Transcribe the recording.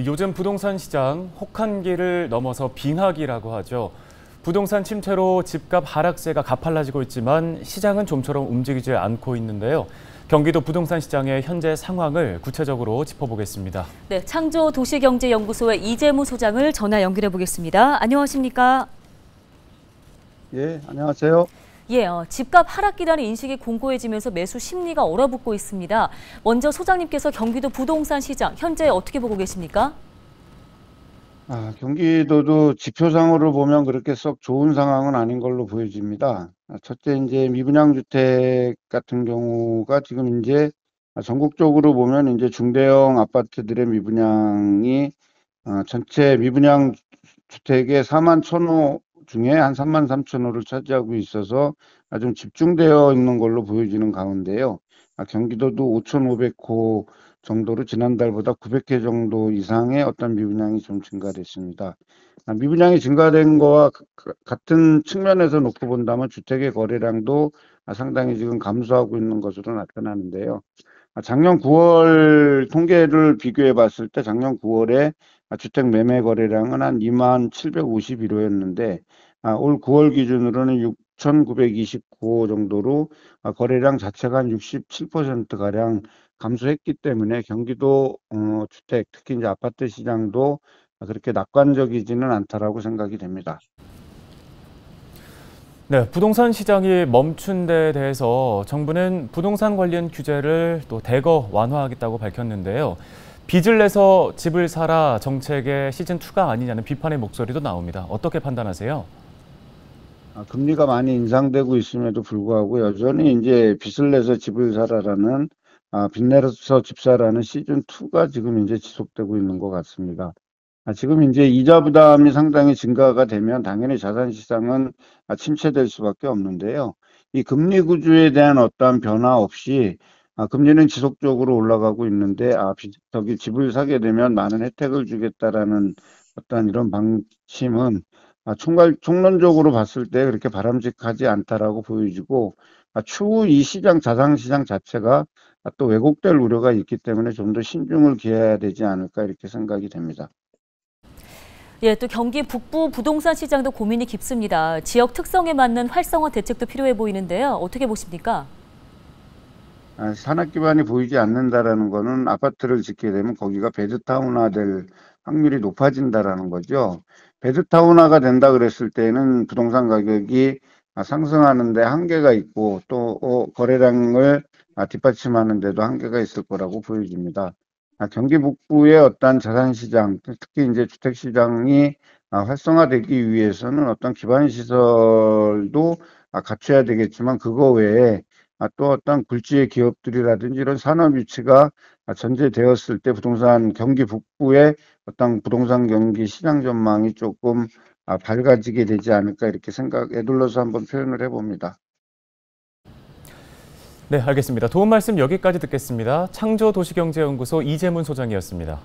요즘 부동산 시장 혹한기를 넘어서 빙하기라고 하죠. 부동산 침체로 집값 하락세가 가팔라지고 있지만 시장은 좀처럼 움직이지 않고 있는데요. 경기도 부동산 시장의 현재 상황을 구체적으로 짚어보겠습니다. 네, 창조도시경제연구소의 이재무 소장을 전화 연결해 보겠습니다. 안녕하십니까? 예, 안녕하세요. 예, 집값 하락기라는 인식이 공고해지면서 매수 심리가 얼어붙고 있습니다. 먼저 소장님께서 경기도 부동산 시장 현재 어떻게 보고 계십니까? 경기도도 지표상으로 보면 그렇게 썩 좋은 상황은 아닌 걸로 보여집니다. 첫째, 이제 미분양 주택 같은 경우가 지금 이제 전국적으로 보면 이제 중대형 아파트들의 미분양이 전체 미분양 주택의 4만 1,000호 중에 한 3만 3천 호를 차지하고 있어서 좀 집중되어 있는 걸로 보여지는 가운데요. 경기도도 5,500호 정도로 지난달보다 900회 정도 이상의 어떤 미분양이 좀 증가됐습니다. 미분양이 증가된 거와 같은 측면에서 놓고 본다면 주택의 거래량도 상당히 지금 감소하고 있는 것으로 나타나는데요. 작년 9월 통계를 비교해 봤을 때 작년 9월에 주택 매매 거래량은 한 2만 751호였는데 올 9월 기준으로는 6,929호 정도로 거래량 자체가 한 67%가량 감소했기 때문에 경기도 주택, 특히 이제 아파트 시장도 그렇게 낙관적이지는 않다라고 생각이 됩니다. 네, 부동산 시장이 멈춘 데에 대해서 정부는 부동산 관련 규제를 또 대거 완화하겠다고 밝혔는데요. 빚을 내서 집을 사라 정책의 시즌2가 아니냐는 비판의 목소리도 나옵니다. 어떻게 판단하세요? 금리가 많이 인상되고 있음에도 불구하고 여전히 이제 빚을 내서 집을 사라라는 빚 내서 집 사라는 시즌2가 지금 이제 지속되고 있는 것 같습니다. 지금 이제 이자 부담이 상당히 증가가 되면 당연히 자산 시장은 침체될 수밖에 없는데요. 이 금리 구조에 대한 어떠한 변화 없이 금리는 지속적으로 올라가고 있는데 저기 집을 사게 되면 많은 혜택을 주겠다라는 어떤 이런 방침은 총론적으로 봤을 때 그렇게 바람직하지 않다라고 보여지고 추후 이 자산 시장 자체가 또 왜곡될 우려가 있기 때문에 좀 더 신중을 기해야 되지 않을까 이렇게 생각이 됩니다. 예, 또 경기 북부 부동산 시장도 고민이 깊습니다. 지역 특성에 맞는 활성화 대책도 필요해 보이는데요. 어떻게 보십니까? 산업 기반이 보이지 않는다라는 거는 아파트를 짓게 되면 거기가 베드타운화 될 확률이 높아진다라는 거죠. 베드타운화가 된다 그랬을 때는 부동산 가격이 상승하는데 한계가 있고 또 거래량을 뒷받침하는 데도 한계가 있을 거라고 보여집니다. 경기 북부의 어떤 자산 시장, 특히 이제 주택 시장이 활성화되기 위해서는 어떤 기반 시설도 갖춰야 되겠지만 그거 외에 또 어떤 굴지의 기업들이라든지 이런 산업 유치가 전제되었을 때 경기 북부의 어떤 부동산 경기 시장 전망이 조금 밝아지게 되지 않을까 이렇게 에둘러서 한번 표현을 해봅니다. 네, 알겠습니다. 도움 말씀 여기까지 듣겠습니다. 창조도시경제연구소 이재문 소장이었습니다.